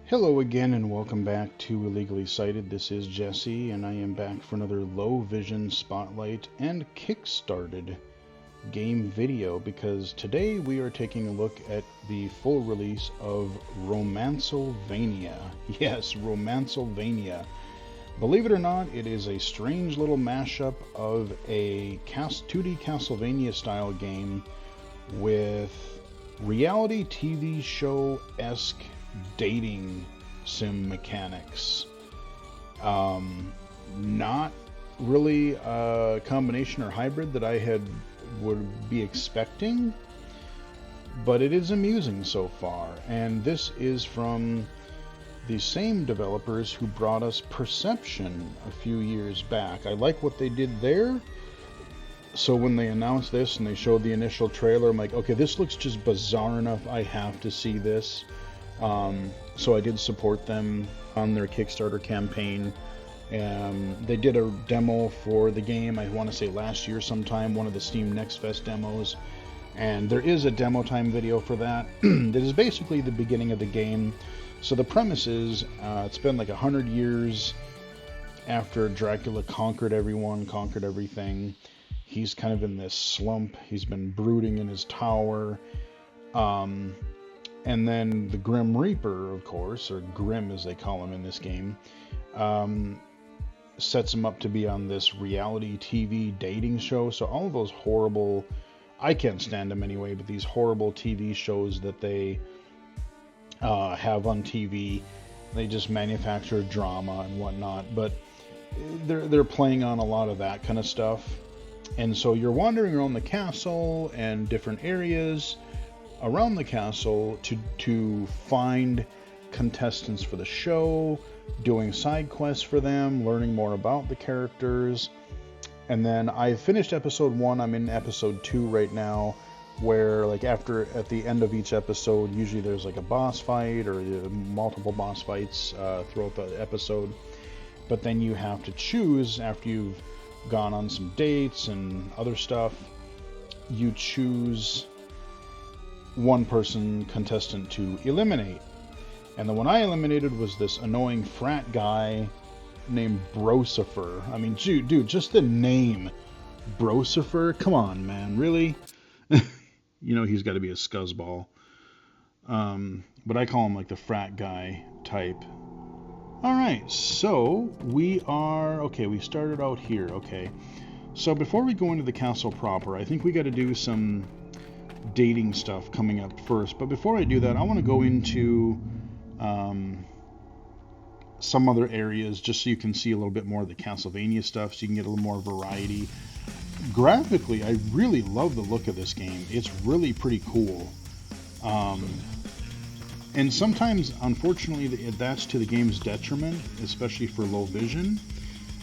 Hello again and welcome back to Illegally Cited. This is Jesse and I am back for another low vision spotlight and Kickstarted game video because today we are taking a look at the full release of Romancelvania. Yes, Romancelvania. Believe it or not, it is a strange little mashup of a 2D Castlevania style game with reality TV show-esque dating sim mechanics. Not really a combination or hybrid that I would be expecting, but it is amusing so far. And this is from the same developers who brought us Perception a few years back. I like what they did there. So when they announced this and they showed the initial trailer, I'm like, okay, this looks just bizarre enough. I have to see this. So I did support them on their Kickstarter campaign. They did a demo for the game, I want to say last year sometime, one of the Steam Next Fest demos. And there is a demo time video for that. That is basically the beginning of the game. So the premise is, it's been like 100 years after Dracula conquered everyone, conquered everything. He's kind of in this slump. He's been brooding in his tower. And then the Grim Reaper, of course, or Grim as they call him in this game, sets him up to be on this reality TV dating show. So all of those horrible, I can't stand them anyway, but these horrible TV shows that they have on TV, they just manufacture drama and whatnot. But they're playing on a lot of that kind of stuff. And so you're wandering around the castle and different areas around the castle to find contestants for the show, doing side quests for them, learning more about the characters. And then I finished episode 1. I'm in episode 2 right now, where like at the end of each episode, usually there's like a boss fight or multiple boss fights throughout the episode. But then you have to choose, after you've gone on some dates and other stuff, you choose one person contestant to eliminate. And the one I eliminated was this annoying frat guy named Brocifer. I mean, dude, just the name Brocifer, come on, man, really? You know he's got to be a scuzzball. But I call him like the frat guy type. Alright, so we started out here. Okay, so before we go into the castle proper, I think we got to do some dating stuff coming up first. But before I do that, I want to go into some other areas just so you can see a little bit more of the Castlevania stuff, so you can get a little more variety. Graphically, I really love the look of this game. It's really pretty cool. And sometimes, unfortunately, that's to the game's detriment, especially for low vision,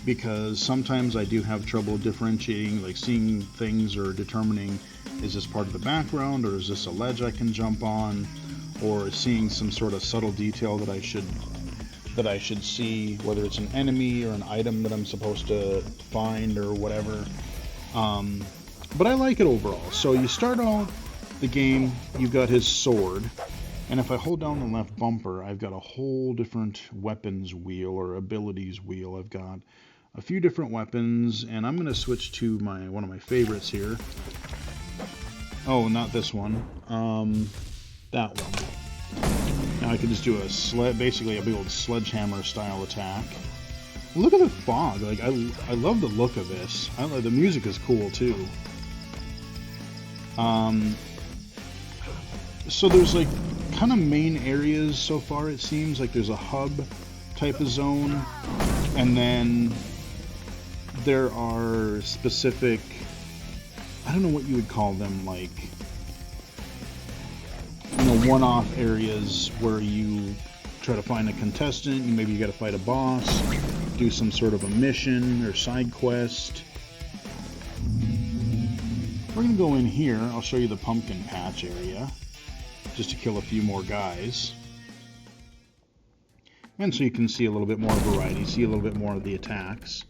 because sometimes I do have trouble differentiating, like seeing things or determining, is this part of the background, or is this a ledge I can jump on, or seeing some sort of subtle detail that I should see, whether it's an enemy or an item that I'm supposed to find or whatever. But I like it overall. So you start out the game, you've got his sword, and if I hold down the left bumper, I've got a whole different weapons wheel or abilities wheel. I've got a few different weapons, and I'm going to switch to one of my favorites here. Oh, not this one. That one. Now I can just do basically a big old sledgehammer style attack. Look at the fog. Like I love the look of this. The music is cool too. So there's like kind of main areas so far. It seems like there's a hub type of zone, and then there are specific, I don't know what you would call them, like, you know, one-off areas where you try to find a contestant. Maybe you got to fight a boss, do some sort of a mission or side quest. We're gonna go in here. I'll show you the pumpkin patch area, just to kill a few more guys. And so you can see a little bit more variety, see a little bit more of the attacks.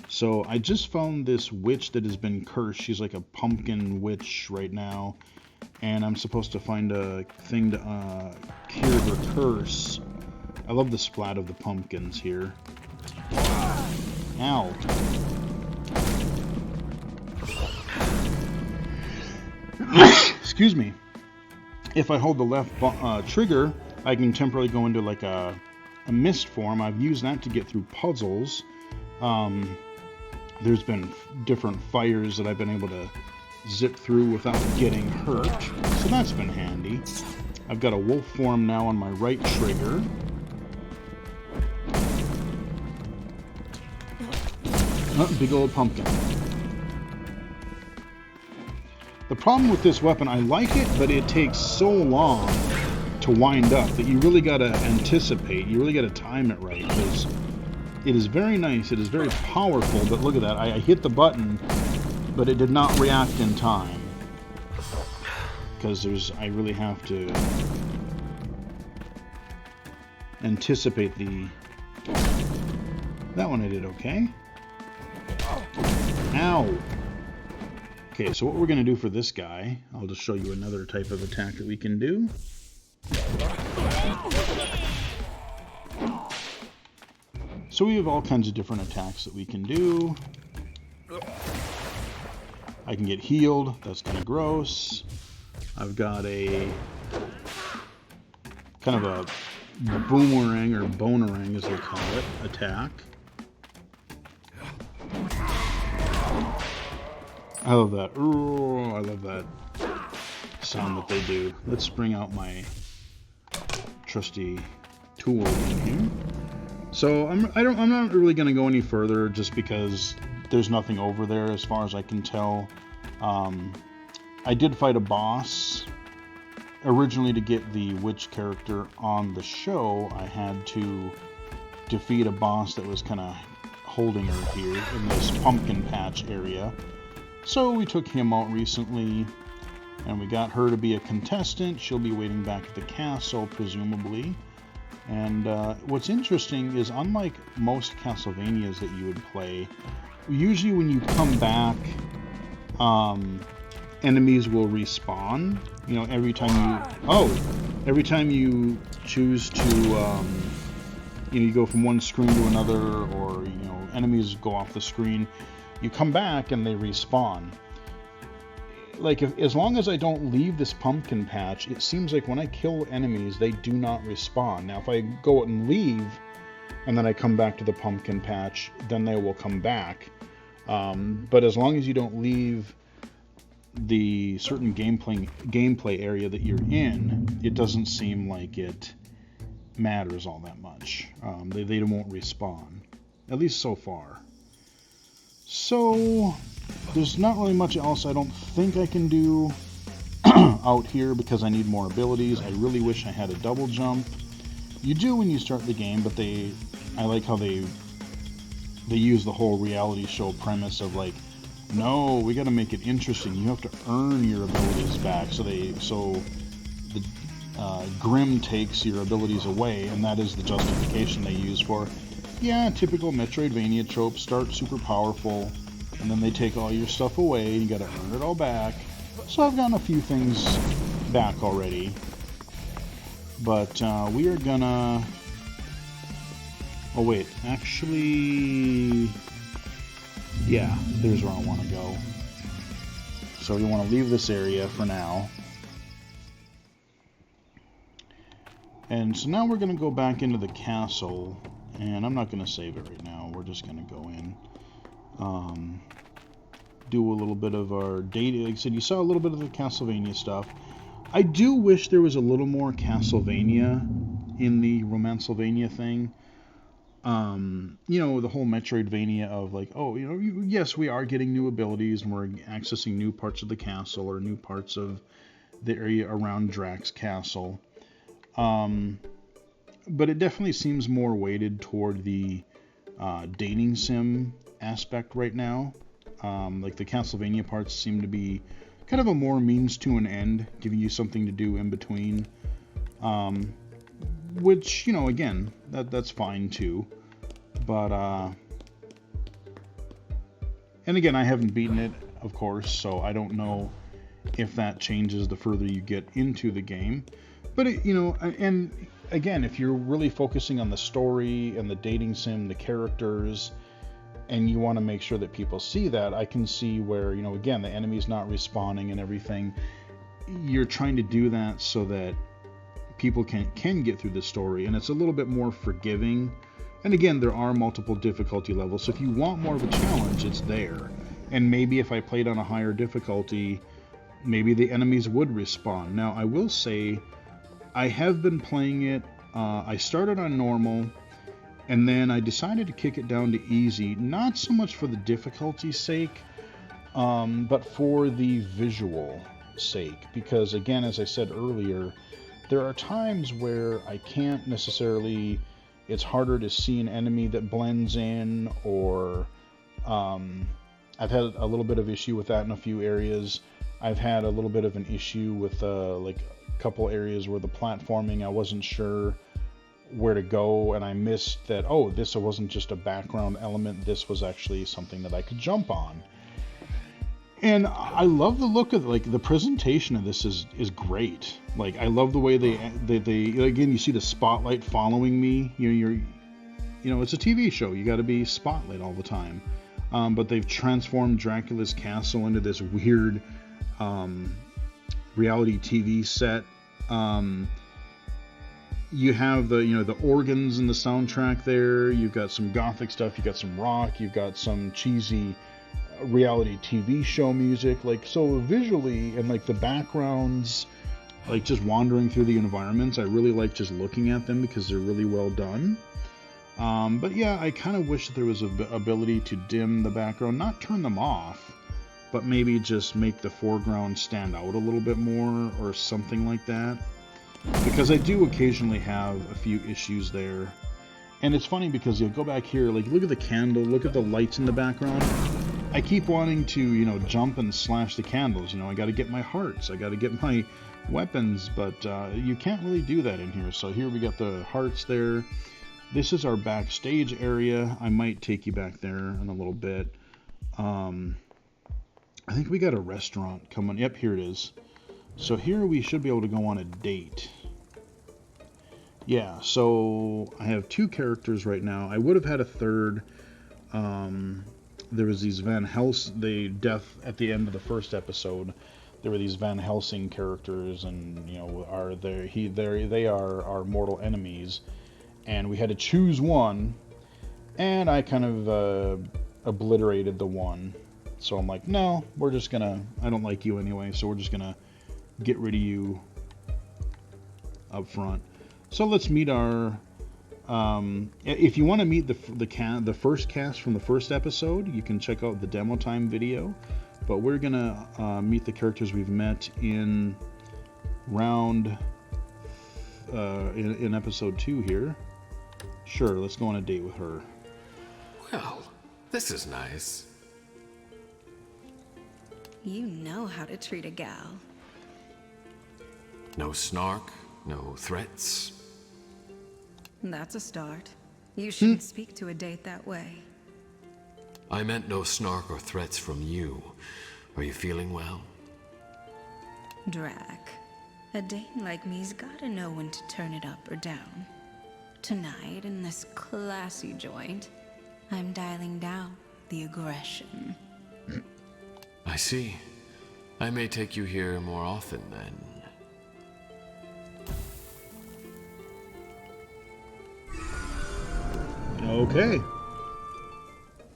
So I just found this witch that has been cursed. She's like a pumpkin witch right now. And I'm supposed to find a thing to cure her curse. I love the splat of the pumpkins here. Ow. Excuse me. If I hold the left trigger, I can temporarily go into like a mist form. I've used that to get through puzzles. There's been different fires that I've been able to zip through without getting hurt, so that's been handy. I've got a wolf form now on my right trigger. Oh, big old pumpkin. The problem with this weapon, I like it, but it takes so long to wind up that you really got to anticipate. You really got to time it right, because it is very nice. It is very powerful, but look at that. I hit the button, but it did not react in time. Because I really have to anticipate the... That one I did okay. Ow! Okay, so what we're going to do for this guy, I'll just show you another type of attack that we can do. So we have all kinds of different attacks that we can do. I can get healed, that's kind of gross. I've got a kind of a boomerang or bonerang as they call it, attack. I love that. Ooh, I love that sound that they do. Let's bring out my trusty tool in here. So I'm not really going to go any further just because there's nothing over there as far as I can tell. I did fight a boss. Originally, to get the witch character on the show, I had to defeat a boss that was kind of holding her here in this pumpkin patch area. So we took him out recently, and we got her to be a contestant. She'll be waiting back at the castle, presumably. And what's interesting is, unlike most Castlevanias that you would play, usually when you come back, enemies will respawn. You know, every time you choose to, you go from one screen to another, or enemies go off the screen. You come back and they respawn. Like, as long as I don't leave this pumpkin patch, it seems like when I kill enemies, they do not respawn. Now, if I go out and leave, and then I come back to the pumpkin patch, then they will come back. But as long as you don't leave the certain gameplay area that you're in, it doesn't seem like it matters all that much. They won't respawn, at least so far. So there's not really much else I don't think I can do out here because I need more abilities. I really wish I had a double jump. You do when you start the game, but I like how they use the whole reality show premise of like, no, we got to make it interesting. You have to earn your abilities back. So the Grim takes your abilities away, and that is the justification they use for, yeah, typical Metroidvania trope. Start super powerful, and then they take all your stuff away, and you got to earn it all back. So I've gotten a few things back already, but we are gonna. Oh wait, actually, yeah, there's where I want to go. So we want to leave this area for now. And so now we're going to go back into the castle, and I'm not going to save it right now. We're just going to go in, do a little bit of our data. Like I said, you saw a little bit of the Castlevania stuff. I do wish there was a little more Castlevania in the Romancelvania thing. The whole Metroidvania of like, yes, we are getting new abilities and we're accessing new parts of the castle or new parts of the area around Drax Castle. But it definitely seems more weighted toward the dating sim aspect right now. Like the Castlevania parts seem to be kind of a more means to an end, giving you something to do in between. Which, again, that's fine too. But, and again, I haven't beaten it, of course, so I don't know if that changes the further you get into the game. But, and again, if you're really focusing on the story and the dating sim, the characters, and you want to make sure that people see that, I can see where, again, the enemy's not respawning and everything. You're trying to do that so that people can get through the story, and it's a little bit more forgiving. And again, there are multiple difficulty levels, so if you want more of a challenge, it's there. And maybe if I played on a higher difficulty, maybe the enemies would respawn. Now, I will say, I have been playing it, I started on normal, and then I decided to kick it down to easy, not so much for the difficulty's sake, but for the visual sake. Because again, as I said earlier, there are times where I can't necessarily, it's harder to see an enemy that blends in, or I've had a little bit of issue with that in a few areas. I've had a little bit of an issue with like a couple areas where the platforming, I wasn't sure where to go, and I missed that, oh, this wasn't just a background element, this was actually something that I could jump on. And I love the look of, like, the presentation of this is great. Like, I love the way they again, you see the spotlight following me. It's a TV show, you got to be spotlight all the time. But they've transformed Dracula's castle into this weird reality TV set. You have the organs in the soundtrack there. You've got some gothic stuff. You've got some rock. You've got some cheesy reality TV show music. Like, so visually, and like the backgrounds, like just wandering through the environments, I really like just looking at them because they're really well done. But yeah, I kind of wish that there was an ability to dim the background, not turn them off, but maybe just make the foreground stand out a little bit more or something like that. Because I do occasionally have a few issues there. And it's funny because you'll go back here, like, look at the candle, look at the lights in the background. I keep wanting to, jump and slash the candles. I got to get my hearts, I got to get my weapons, but you can't really do that in here. So here we got the hearts there. This is our backstage area. I might take you back there in a little bit. I think we got a restaurant coming. Yep, here it is. So here we should be able to go on a date. Yeah, so I have 2 characters right now. I would have had a third. There was these Van Helsing, the death at the end of the first episode. There were these Van Helsing characters, and they are our mortal enemies. And we had to choose one, and I kind of obliterated the one. So I'm like, no, I don't like you anyway, so we're just gonna get rid of you up front. So let's meet our, if you want to meet the first cast from the first episode, you can check out the demo time video, but we're gonna meet the characters we've met in round, in episode 2 here. Sure, let's go on a date with her. Well, this is nice. You know how to treat a gal. No snark, no threats. That's a start. You shouldn't speak to a date that way. I meant no snark or threats from you. Are you feeling well? Drac, a date like me's gotta know when to turn it up or down. Tonight, in this classy joint, I'm dialing down the aggression. I see. I may take you here more often then. Okay.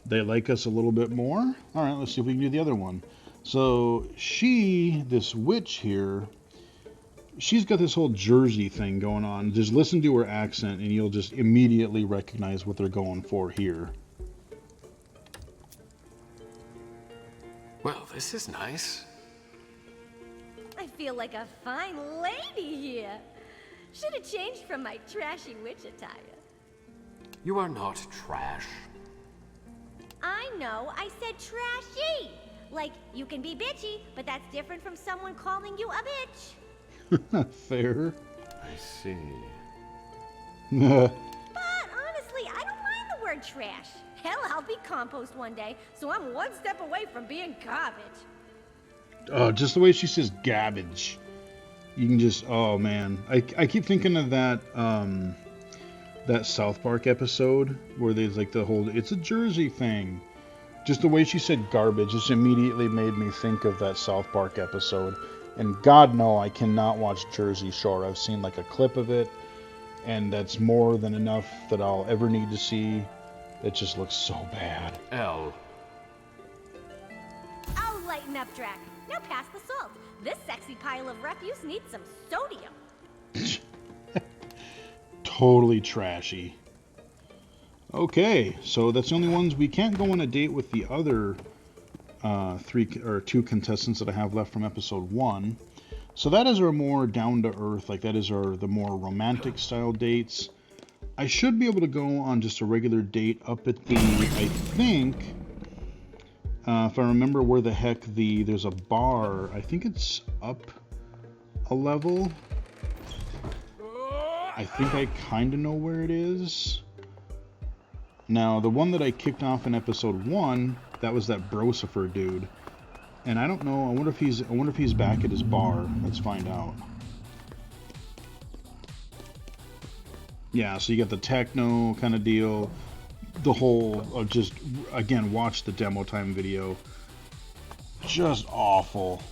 They like us a little bit more. All right, let's see if we can do the other one. So this witch here, she's got this whole Jersey thing going on. Just listen to her accent and you'll just immediately recognize what they're going for here. Well, this is nice. I feel like a fine lady here. Should have changed from my trashy witch attire. You are not trash. I know, I said trashy. Like, you can be bitchy, but that's different from someone calling you a bitch. Fair. I see. But honestly, I don't mind the word trash. Hell, I'll be compost one day, so I'm one step away from being garbage. Oh, just the way she says garbage. You can just, oh man, I keep thinking of that that South Park episode where there's like the whole it's a Jersey thing. Just the way she said garbage just immediately made me think of that South Park episode. And God no, I cannot watch Jersey Shore. I've seen like a clip of it, and that's more than enough that I'll ever need to see. It just looks so bad. L. I'll lighten up, Drac. Now pass the salt. This sexy pile of refuse needs some sodium. Totally trashy. Okay, so that's the only ones. We can't go on a date with the other two contestants that I have left from episode 1. So that is our more down to earth, like that is the more romantic style dates. I should be able to go on just a regular date up at the, I think, if I remember where the heck there's a bar. I think it's up a level. I think I kind of know where it is. Now, the one that I kicked off in episode 1, that was that Brosifer dude. And I don't know, I wonder if he's back at his bar. Let's find out. Yeah, so you got the techno kind of deal. The whole, just, again, watch the demo time video. Just awful.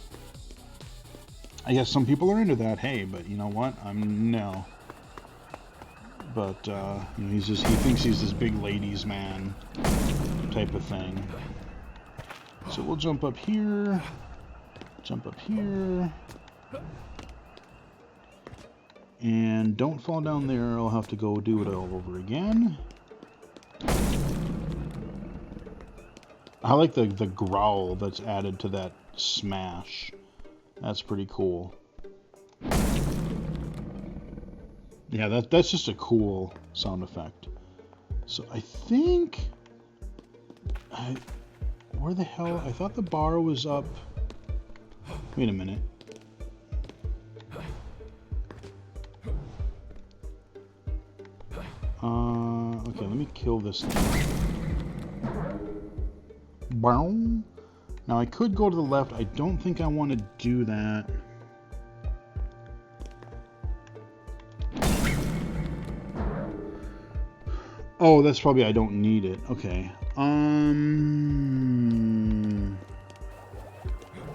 I guess some people are into that, hey, but you know what? No. But, you know, he thinks he's this big ladies man type of thing. So we'll jump up here. Jump up here. And don't fall down there, I'll have to go do it all over again. I like the growl that's added to that smash. That's pretty cool. Yeah, that's just a cool sound effect. So I think... where the hell... I thought the bar was up... Wait a minute. Okay, let me kill this thing. Boom. Now I could go to the left. I don't think I want to do that. Oh, that's probably I don't need it. Okay.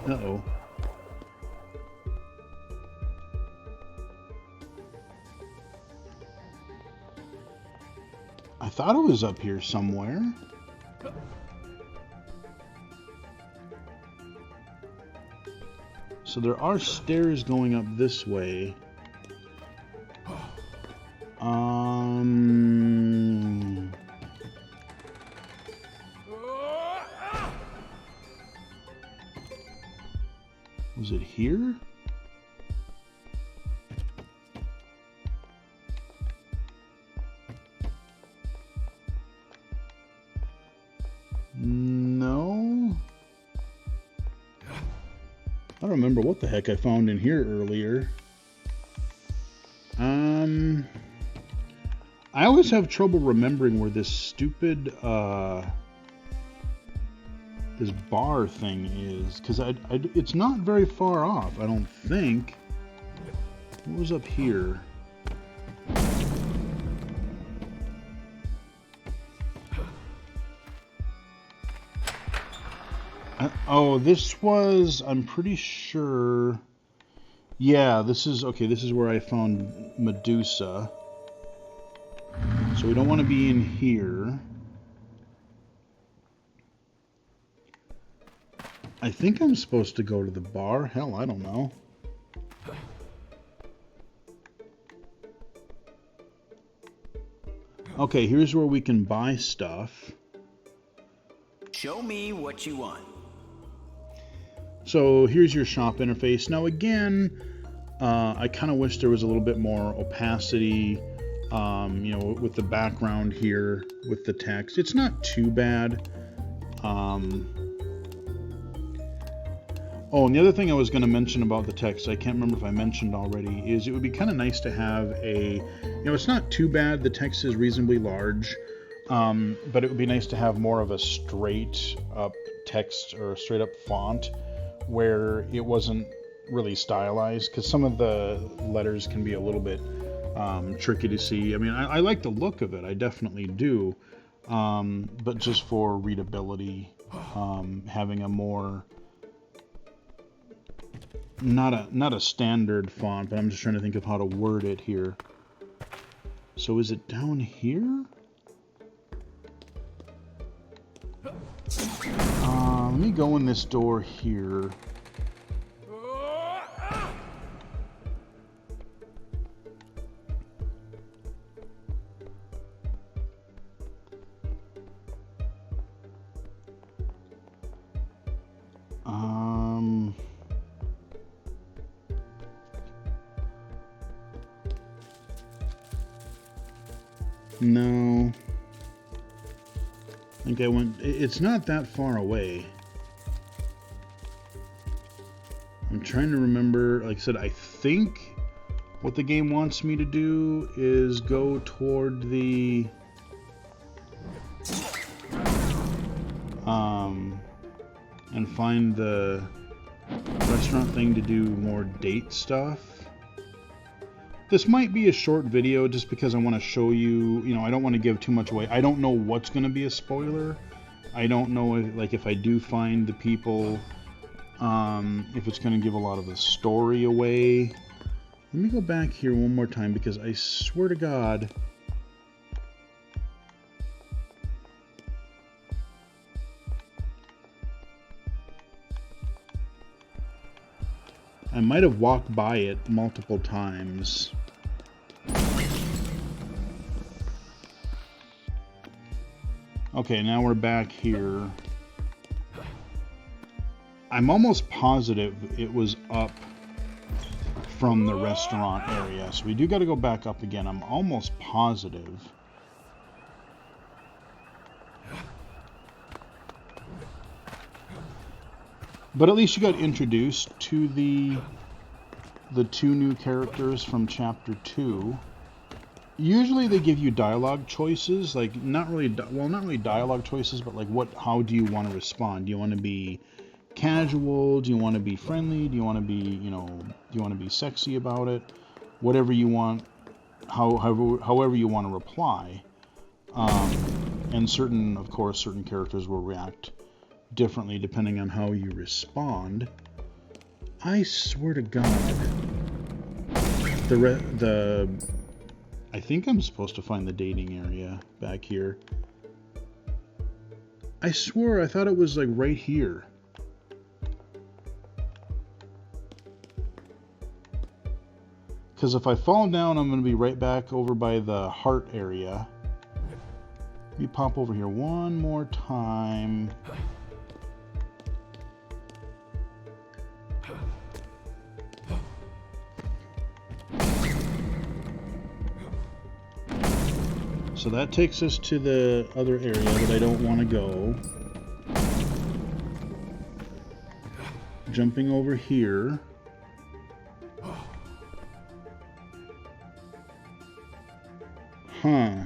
Uh-oh. I thought it was up here somewhere. So there are stairs going up this way. Was it here? No. I don't remember what the heck I found in here earlier. I always have trouble remembering where this stupid this bar thing is, because it's not very far off, I don't think. What was up here? Oh, this was, I'm pretty sure, yeah, this is, okay, this is where I found Medusa. So we don't want to be in here. I think I'm supposed to go to the bar. Hell, I don't know. Okay, here's where we can buy stuff. Show me what you want. So here's your shop interface. Now again, I kind of wish there was a little bit more opacity, you know, with the background here, with the text. It's not too bad. Oh, and the other thing I was going to mention about the text, I can't remember if I mentioned already, is it would be kind of nice to have a, you know, it's not too bad, the text is reasonably large, but it would be nice to have more of a straight up text or a straight up font where it wasn't, really stylized, because some of the letters can be a little bit tricky to see. I mean, I like the look of it, I definitely do, but just for readability, having a more not a standard font, but I'm just trying to think of how to word it here. So is it down here? Let me go in this door here. No. I think I went... It's not that far away. I'm trying to remember... Like I said, I think what the game wants me to do is go toward the... and find the restaurant thing to do more date stuff. This might be a short video just because I want to show you, you know, I don't want to give too much away. I don't know what's going to be a spoiler. I don't know if, like, if I do find the people, if it's going to give a lot of the story away. Let me go back here one more time because I swear to God, I might have walked by it multiple times. Okay, now we're back here. I'm almost positive it was up from the restaurant area, so we do got to go back up again. I'm almost positive. But at least you got introduced to the two new characters from Chapter 2. Usually they give you dialogue choices, like not really dialogue choices, but like how do you want to respond? Do you want to be casual? Do you want to be friendly? Do you want to be, you know, do you want to be sexy about it? Whatever you want, however you want to reply. And certain characters will react differently depending on how you respond. I swear to God, I think I'm supposed to find the dating area back here. I swore I thought it was like right here. Because if I fall down, I'm going to be right back over by the heart area. Let me pop over here one more time. So that takes us to the other area that I don't want to go. Jumping over here. Huh.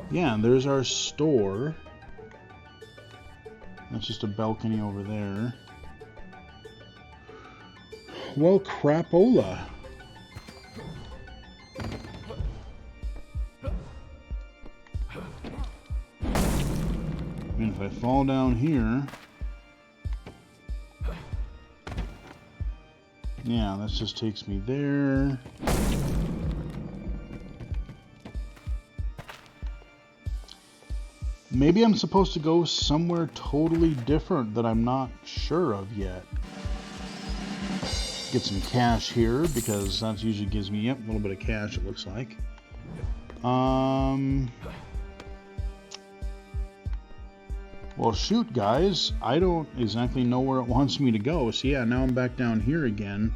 Yeah, there's our store. That's just a balcony over there. Well, crapola. And if I fall down here... Yeah, that just takes me there. Maybe I'm supposed to go somewhere totally different that I'm not sure of yet. Get some cash here, because that usually gives me, yep, a little bit of cash, it looks like. Well, shoot, guys. I don't exactly know where it wants me to go. So, yeah, now I'm back down here again.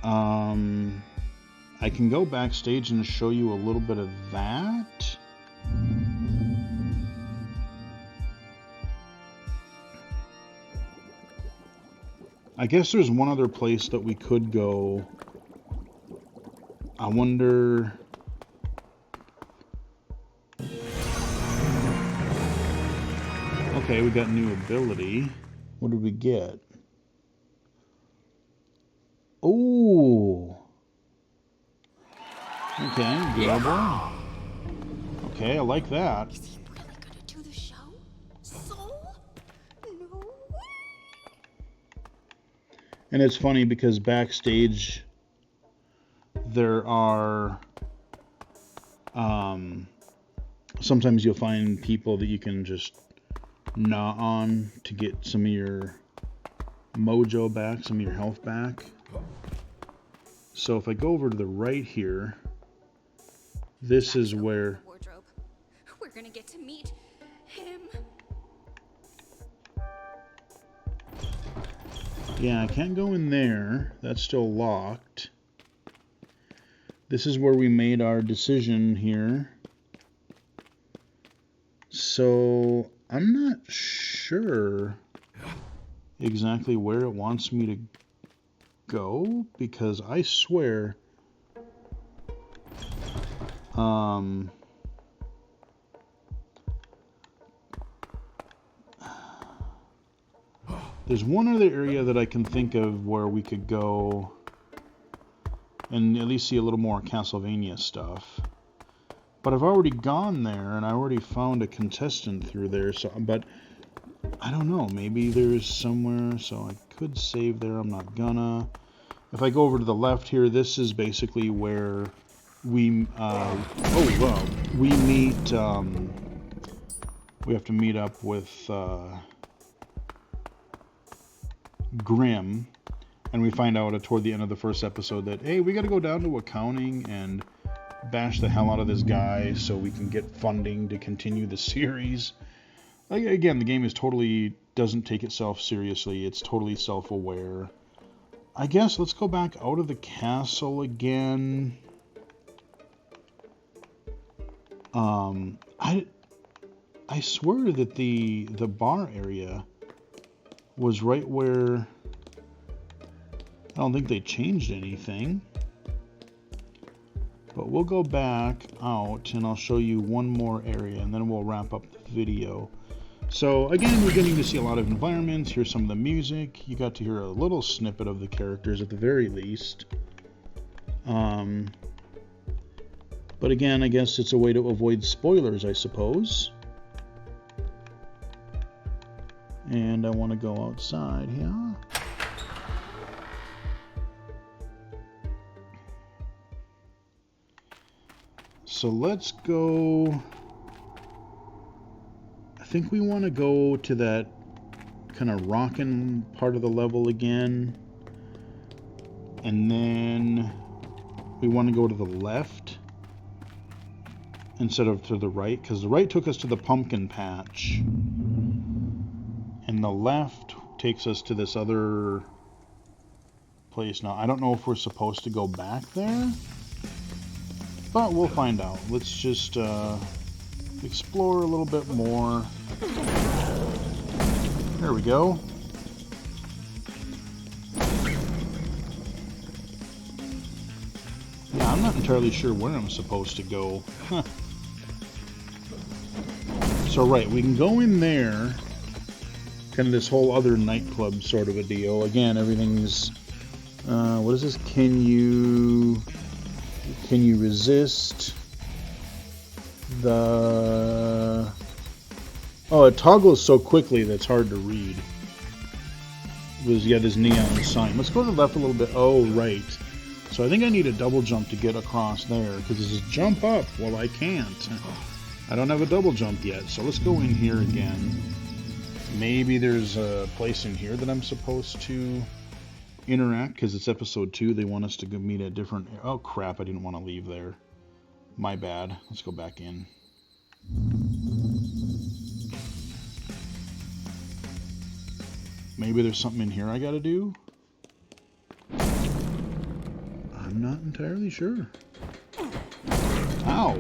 I can go backstage and show you a little bit of that. I guess there's one other place that we could go. I wonder... Okay, we got new ability. What did we get? Oh. Okay, doable. Okay, I like that. Is he really gonna do the show? Soul? No way. And it's funny because backstage there are sometimes you'll find people that you can just gnaw on to get some of your mojo back, some of your health back. So if I go over to the right here, this is where... Wardrobe. We're gonna get to meet him. Yeah, I can't go in there. That's still locked. This is where we made our decision here. So I'm not sure exactly where it wants me to go, because I swear there's one other area that I can think of where we could go and at least see a little more Castlevania stuff. But I've already gone there, and I already found a contestant through there. So, but I don't know. Maybe there's somewhere, so I could save there. I'm not gonna. If I go over to the left here, this is basically where we meet. We have to meet up with Grimm, and we find out toward the end of the first episode that, hey, we got to go down to accounting and bash the hell out of this guy so we can get funding to continue the series. Again, the game is totally doesn't take itself seriously. It's totally self-aware. I guess let's go back out of the castle again. I swear that the bar area was right where... I don't think they changed anything. But we'll go back out and I'll show you one more area and then we'll wrap up the video. So again, you're getting to see a lot of environments. Here's some of the music. You got to hear a little snippet of the characters at the very least. But again, I guess it's a way to avoid spoilers, I suppose. And I want to go outside here. So let's go... I think we want to go to that kind of rockin' part of the level again. And then we want to go to the left instead of to the right, because the right took us to the pumpkin patch. And the left takes us to this other place. Now, I don't know if we're supposed to go back there, but we'll find out. Let's just explore a little bit more. There we go. Yeah, I'm not entirely sure where I'm supposed to go. Huh. So, right, we can go in there. Kind of this whole other nightclub sort of a deal. Again, everything's... what is this? Can you resist the... Oh, it toggles so quickly that it's hard to read. Yeah, this neon sign. Let's go to the left a little bit. Oh, right. So I think I need a double jump to get across there, because this is jump up. Well, I can't. I don't have a double jump yet, so let's go in here again. Maybe there's a place in here that I'm supposed to interact, because it's episode 2. They want us to go meet at different... Oh, crap. I didn't want to leave there. My bad. Let's go back in. Maybe there's something in here I gotta do? I'm not entirely sure. Ow!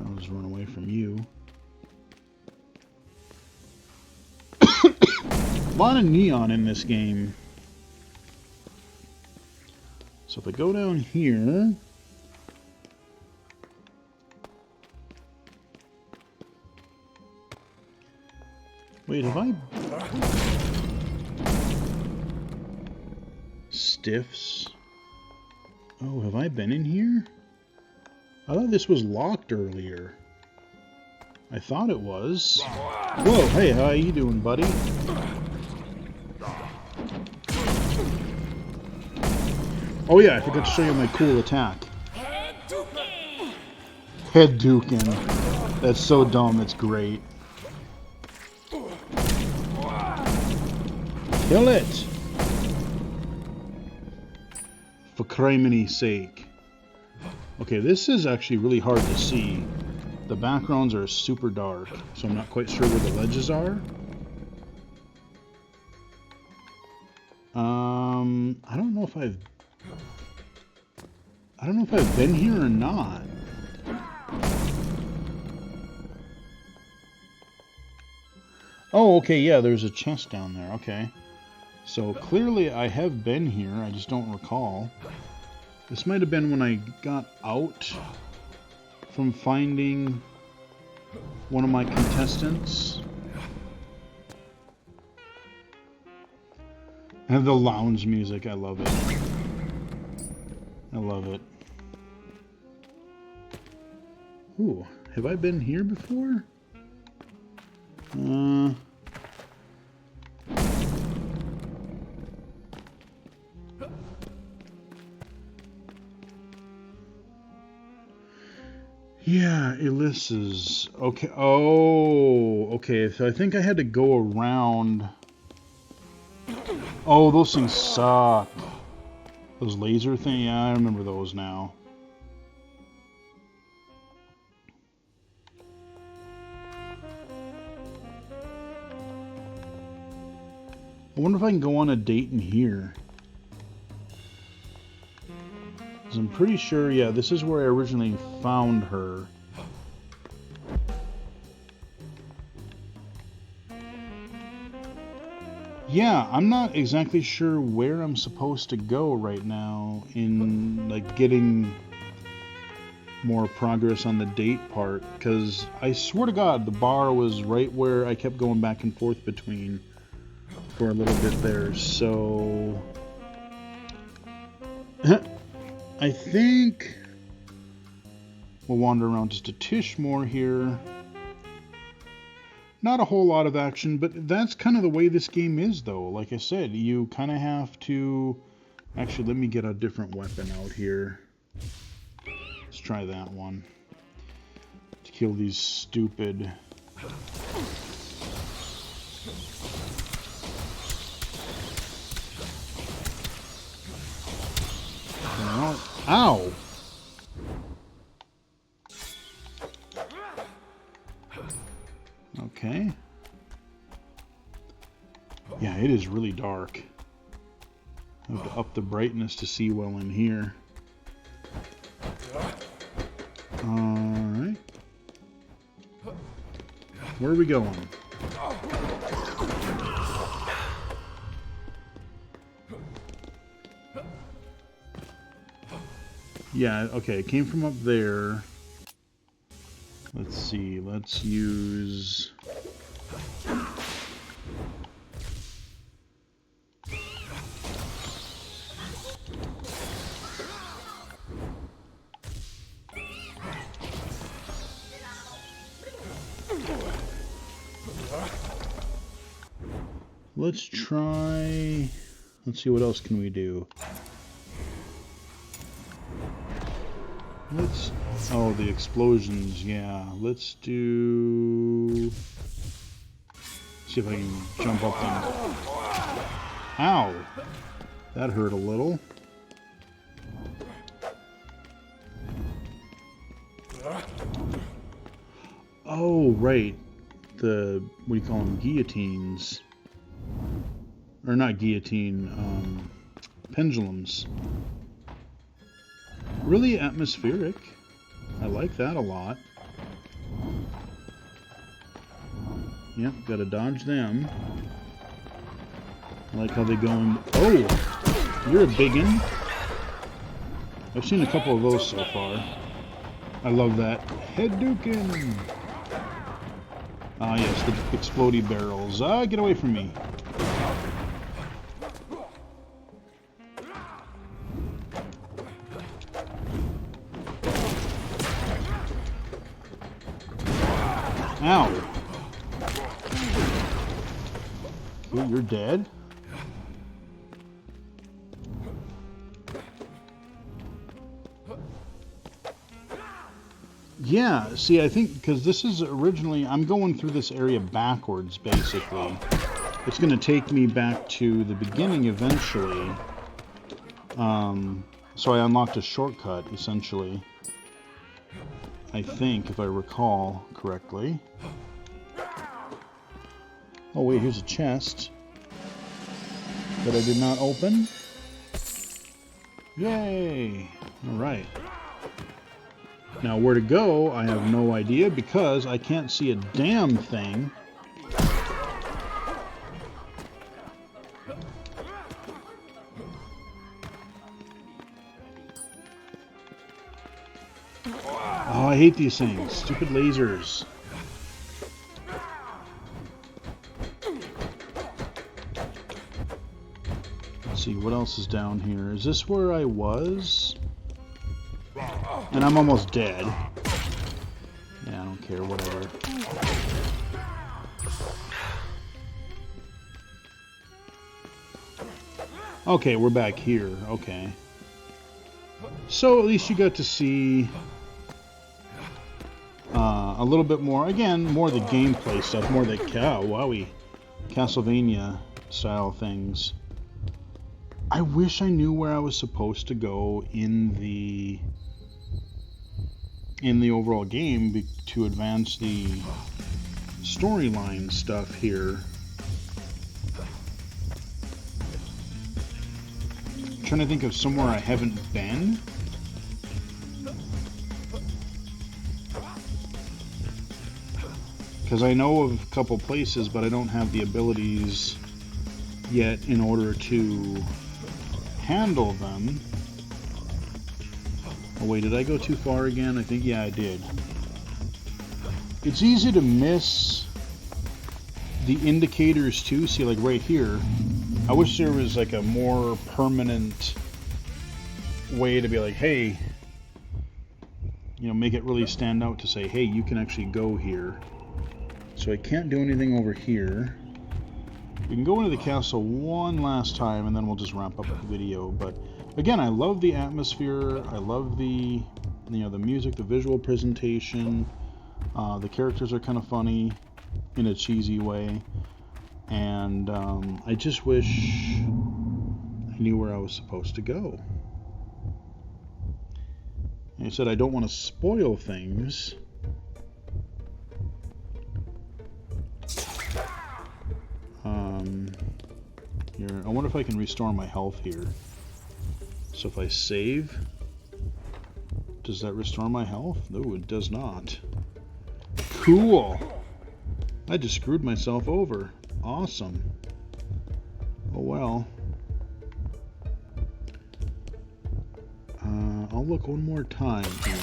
I'll just run away from you. A lot of neon in this game. So if I go down here... Wait, have I... Stiffs? Oh, have I been in here? I thought this was locked earlier. I thought it was. Whoa, hey, how you doing, buddy? Oh yeah, I forgot to show you my cool attack. Head duking. That's so dumb, it's great. Kill it! For criminy sake. Okay, this is actually really hard to see. The backgrounds are super dark, so I'm not quite sure where the ledges are. I don't know if I've been here or not. Oh, okay, yeah, there's a chest down there. Okay. So clearly I have been here, I just don't recall. This might have been when I got out from finding one of my contestants. And the lounge music, I love it. I love it. Ooh, have I been here before? Yeah, Ilyssa's. Okay. Oh, okay. So I think I had to go around. Oh, those things suck. Those laser things. Yeah, I remember those now. I wonder if I can go on a date in here. Because I'm pretty sure, yeah, this is where I originally found her. Yeah, I'm not exactly sure where I'm supposed to go right now in, like, getting more progress on the date part. Because I swear to God, the bar was right where I kept going back and forth between for a little bit there, so I think we'll wander around just a tish more here. Not a whole lot of action, but that's kind of the way this game is, though. Like I said, you kind of have to... Actually, let me get a different weapon out here. Let's try that one. To kill these stupid... Ow! Okay. Yeah, it is really dark. I have to up the brightness to see well in here. Alright. Where are we going? Yeah, okay, it came from up there. Let's see, let's use... Let's try... Let's see, what else can we do? Let's... Oh, the explosions, yeah. Let's do... See if I can jump up them. Ow! That hurt a little. Oh, right. The... What do you call them? Guillotines. Or not guillotine, pendulums. Really atmospheric. I like that a lot. Yep, gotta dodge them. I like how they go in. Oh! You're a biggin'. I've seen a couple of those so far. I love that. Head duking! Ah, yes, the explodey barrels. Get away from me. Ow. Okay, you're dead. Yeah, see, I think, because this is originally, I'm going through this area backwards, basically. It's going to take me back to the beginning eventually. So I unlocked a shortcut, essentially. I think, if I recall correctly. Oh wait, here's a chest that I did not open. Yay! Alright. Now where to go, I have no idea because I can't see a damn thing. Oh, I hate these things. Stupid lasers. Let's see, what else is down here? Is this where I was? And I'm almost dead. Yeah, I don't care, whatever. Okay, we're back here. Okay. So at least you got to see a little bit more. Again, more of the gameplay stuff, more the Castlevania style things. I wish I knew where I was supposed to go in the overall game to advance the storyline stuff here. I'm trying to think of somewhere I haven't been. Because I know of a couple places, but I don't have the abilities yet in order to handle them. Oh wait, did I go too far again? I think, yeah, I did. It's easy to miss the indicators too. See, like right here, I wish there was like a more permanent way to be like, hey, you know, make it really stand out to say, hey, you can actually go here. So I can't do anything over here. We can go into the castle one last time and then we'll just wrap up the video. But again, I love the atmosphere. I love the, you know, the music, the visual presentation. The characters are kind of funny in a cheesy way. And I just wish I knew where I was supposed to go. And I said I don't want to spoil things. Here, I wonder if I can restore my health here. So if I save, does that restore my health? No, it does not. Cool! I just screwed myself over. Awesome. Oh well. I'll look one more time here.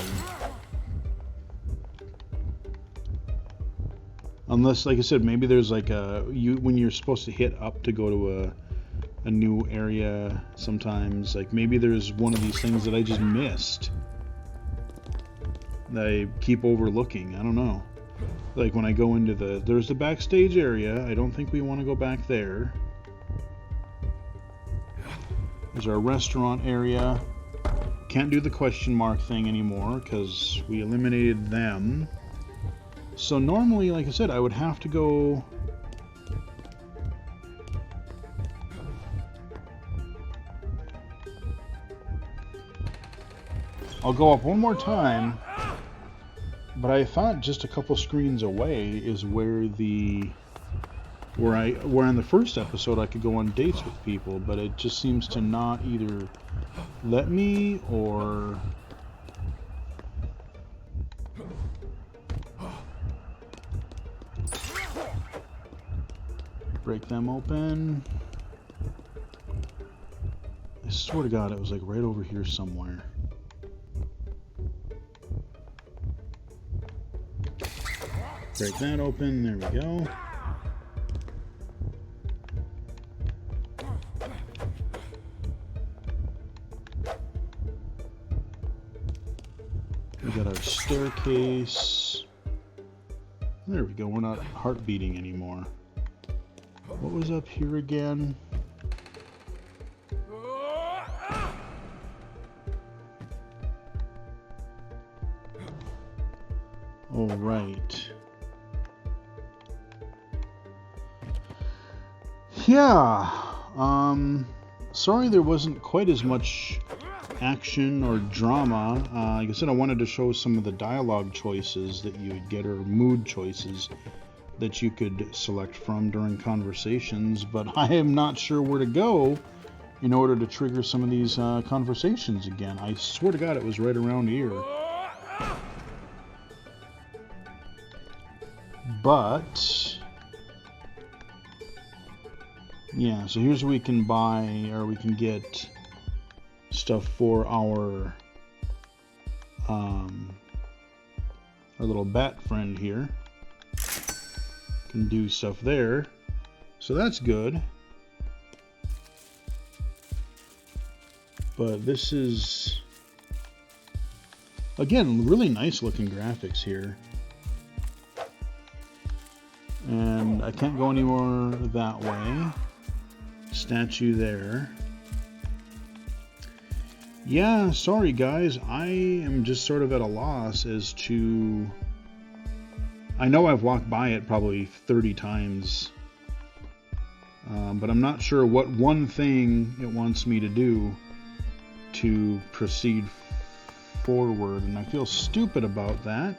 Unless, like I said, maybe there's like a when you're supposed to hit up to go to a new area sometimes, like maybe there's one of these things that I just missed that I keep overlooking. I don't know. Like when I go into there's the backstage area. I don't think we want to go back there. There's our restaurant area. Can't do the question mark thing anymore because we eliminated them. So normally, like I said, I would have to go... I'll go up one more time, but I thought just a couple screens away is where where on the first episode I could go on dates with people, but it just seems to not either let me or... Break them open. I swear to God, it was like right over here somewhere. break that open. There we go. We got our staircase. There we go. We're not heart beating anymore. What was up here again? All right. Yeah. Sorry there wasn't quite as much action or drama. Like I said, I wanted to show some of the dialogue choices that you would get, or mood choices that you could select from during conversations, but I am not sure where to go in order to trigger some of these conversations again. I swear to God it was right around here. But yeah, so here's where we can buy, or we can get stuff for our little bat friend here. Can do stuff there, so that's good. But this is, again, really nice looking graphics here. And I can't go anywhere that way. Statue there. Yeah, sorry guys, I am just sort of at a loss as to... I know I've walked by it probably 30 times, but I'm not sure what one thing it wants me to do to proceed forward, and I feel stupid about that.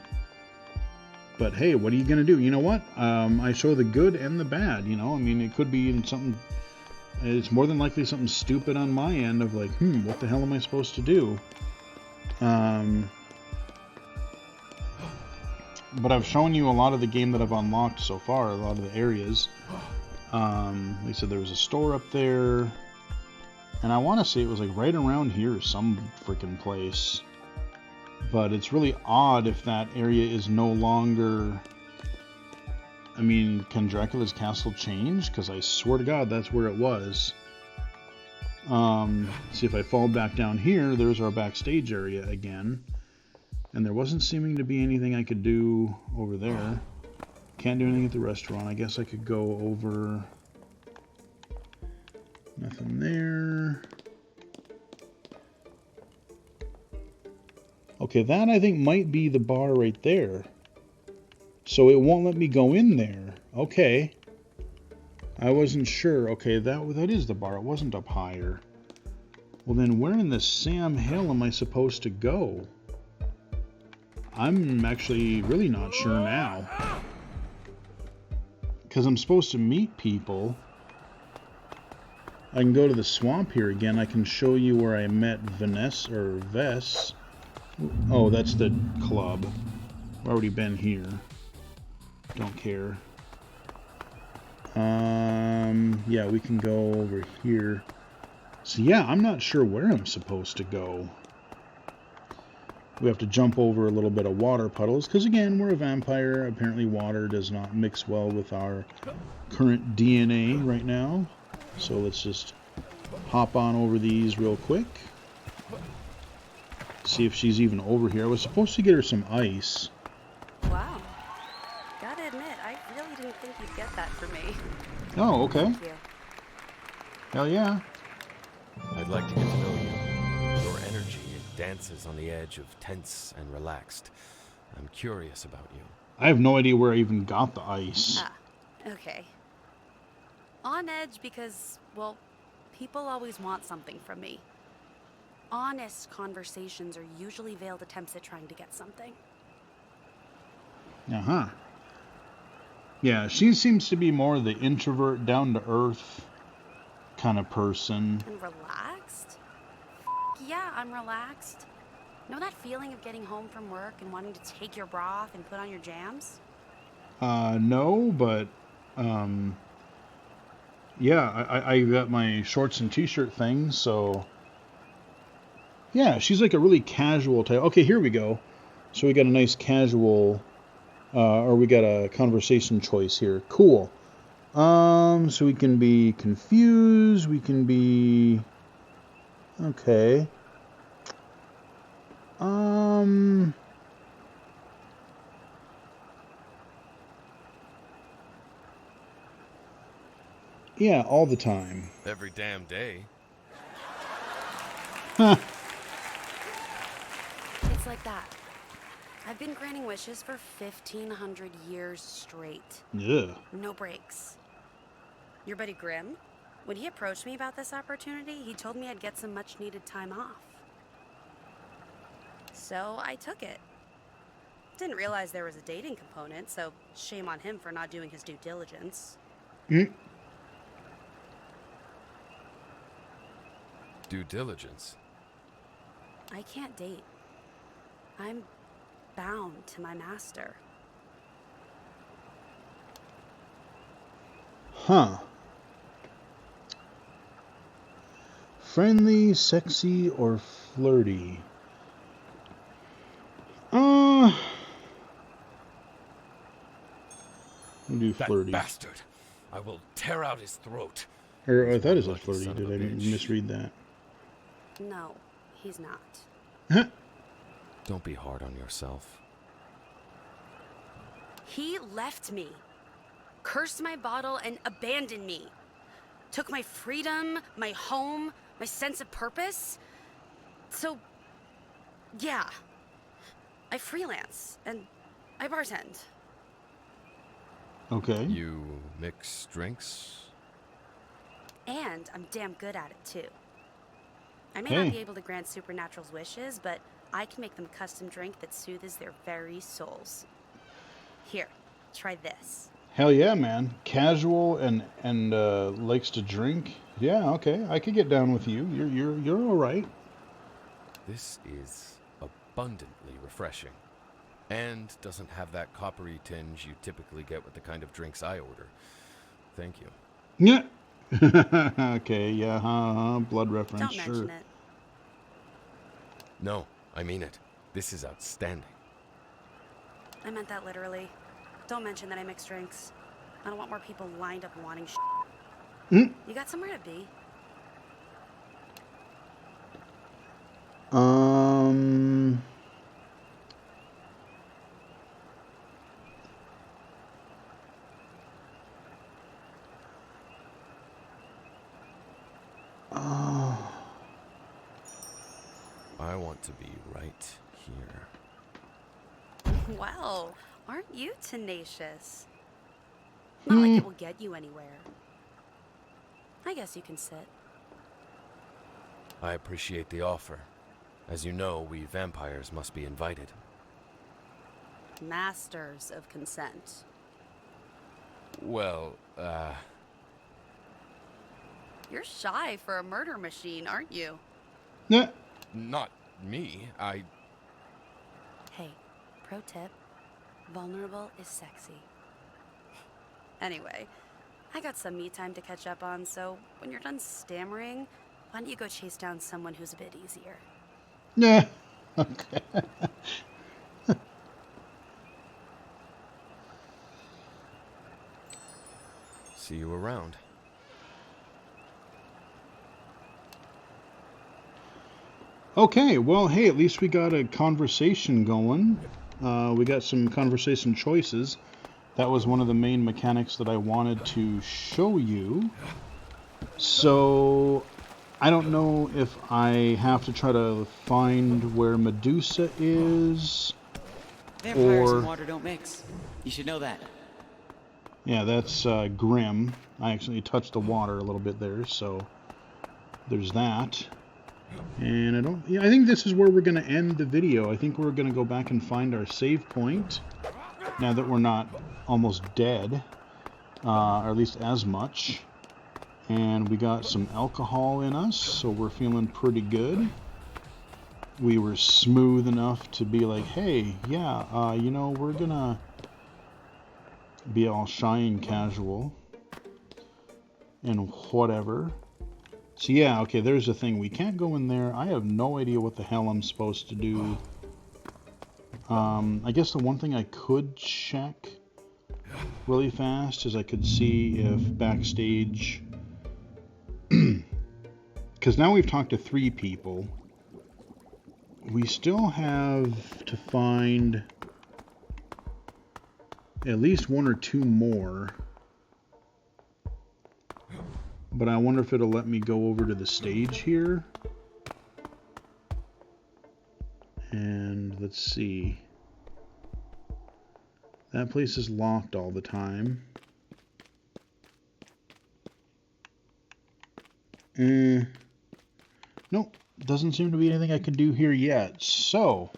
But hey, what are you gonna do? You know what? I show the good and the bad, you know? I mean, it could be in something... It's more than likely something stupid on my end of like, what the hell am I supposed to do? But I've shown you a lot of the game that I've unlocked so far, a lot of the areas. Like I said, there was a store up there. And I want to say it was like right around here, some freaking place. But it's really odd if that area is no longer... I mean, can Dracula's castle change? Because I swear to God, that's where it was. See, if I fall back down here, there's our backstage area again. And there wasn't seeming to be anything I could do over there. Can't do anything at the restaurant. I guess I could go over... Nothing there. Okay, that I think might be the bar right there. So it won't let me go in there. Okay. I wasn't sure. Okay, that is the bar. It wasn't up higher. Well then, where in the Sam Hill am I supposed to go? I'm actually really not sure now. Because I'm supposed to meet people. I can go to the swamp here again. I can show you where I met Vanessa, or Vess. Oh, that's the club. I've already been here. Don't care. Yeah, we can go over here. So yeah, I'm not sure where I'm supposed to go. We have to jump over a little bit of water puddles, because again, we're a vampire. Apparently water does not mix well with our current DNA right now. So let's just hop on over these real quick. See if she's even over here. I was supposed to get her some ice. Wow. Gotta admit, I really didn't think you'd get that for me. Oh, okay. Thank you. Hell yeah. I'd like to get to know you. Your energy dances on the edge of tense and relaxed. I'm curious about you. I have no idea where I even got the ice. Ah, okay. On edge because, well, people always want something from me. Honest conversations are usually veiled attempts at trying to get something. Uh-huh. Yeah, she seems to be more the introvert, down-to-earth kind of person. And relaxed? Yeah, I'm relaxed. Know that feeling of getting home from work and wanting to take your bra off and put on your jams? No, but, yeah, I got my shorts and t-shirt thing, so... Yeah, she's like a really casual type. Okay, here we go. So we got a nice casual Or we got a conversation choice here. Cool. So we can be confused. We can be... Okay. Yeah, all the time. Every damn day. Huh. It's like that. I've been granting wishes for 1,500 years straight. Yeah. No breaks. Your buddy Grimm? When he approached me about this opportunity, he told me I'd get some much-needed time off. So I took it. Didn't realize there was a dating component, so shame on him for not doing his due diligence. Mm. Due diligence. I can't date. I'm bound to my master. Huh. Friendly, sexy, or flirty? We'll do That flirty. bastard. I will tear out his throat. Or I thought it He's said one lucky flirty. son Did of a I bitch. misread that? No, he's not. Huh? Don't be hard on yourself. He left me, cursed my bottle, and abandoned me. Took my freedom, my home, my sense of purpose. So, yeah. I freelance, and I bartend. Okay. You mix drinks? And I'm damn good at it, too. I may Hey. not be able to grant Supernatural's wishes, but I can make them a custom drink that soothes their very souls. Here, try this. Hell yeah, man. Casual and likes to drink. Yeah, okay. I could get down with you. You're all right. This is abundantly refreshing. And doesn't have that coppery tinge you typically get with the kind of drinks I order. Thank you. Yeah. Okay, yeah, blood reference, Don't sure. mention it. No, I mean it. This is outstanding. I meant that literally. Don't mention that I mix drinks. I don't want more people lined up wanting sh**. Mm. You got somewhere to be? Oh. I want to be right here. Well, aren't you tenacious? Not like it will get you anywhere. I guess you can sit. I appreciate the offer. As you know, we vampires must be invited. Masters of consent. Well, You're shy for a murder machine, aren't you? Yeah. not me. Hey, pro tip. Vulnerable is sexy. Anyway, I got some me time to catch up on, so when you're done stammering, why don't you go chase down someone who's a bit easier? Yeah. Okay. See you around. Okay, well, hey, at least we got a conversation going. We got some conversation choices. That was one of the main mechanics that I wanted to show you. So, I don't know if I have to try to find where Medusa is. Vampires Or- and water don't mix. You should know that. Yeah, that's Grim. I actually touched the water a little bit there, so there's that. And I think this is where we're going to end the video. I think we're going to go back and find our save point, now that we're not almost dead, or at least as much. And we got some alcohol in us, so we're feeling pretty good. We were smooth enough to be like, hey, yeah, you know, we're going to be all shy and casual and whatever. So yeah, okay, there's the thing. We can't go in there. I have no idea what the hell I'm supposed to do I guess the one thing I could check really fast is I could see if backstage, because now we've talked to 3 people, we still have to find at least 1 or 2 more, but I wonder if it'll let me go over to the stage here. And let's see. That place is locked all the time. Nope, doesn't seem to be anything I can do here yet. So,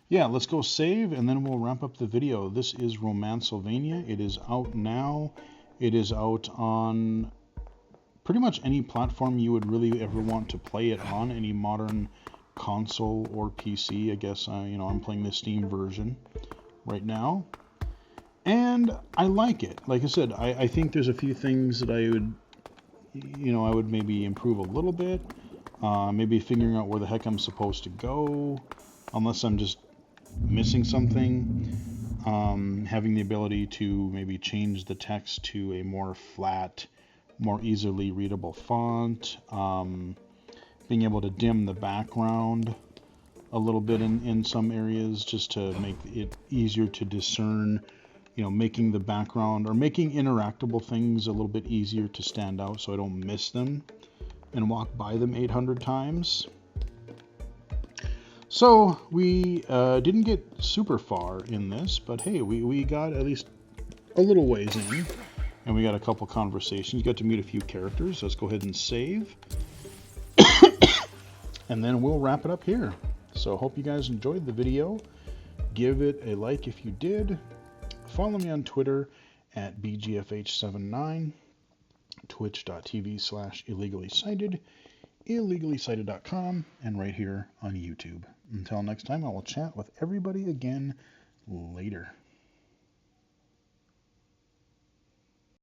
yeah, let's go save and then we'll wrap up the video. This is Romancelvania. It is out now. It is out on pretty much any platform you would really ever want to play it on, any modern console or PC. I guess I'm playing the Steam version right now, and I like it. Like I said, I think there's a few things that I would maybe improve a little bit. Maybe figuring out where the heck I'm supposed to go, unless I'm just missing something. Having the ability to maybe change the text to a more flat, more easily readable font. Being able to dim the background a little bit in some areas just to make it easier to discern, making the background or making interactable things a little bit easier to stand out so I don't miss them and walk by them 800 times. So we didn't get super far in this, but hey, we got at least a little ways in, and we got a couple conversations, got to meet a few characters. Let's go ahead and save. And then we'll wrap it up here. So hope you guys enjoyed the video. Give it a like if you did. Follow me on Twitter at BGFH79, twitch.tv/illegally-cited, illegally-cited.com, and right here on YouTube. Until next time, I will chat with everybody again later.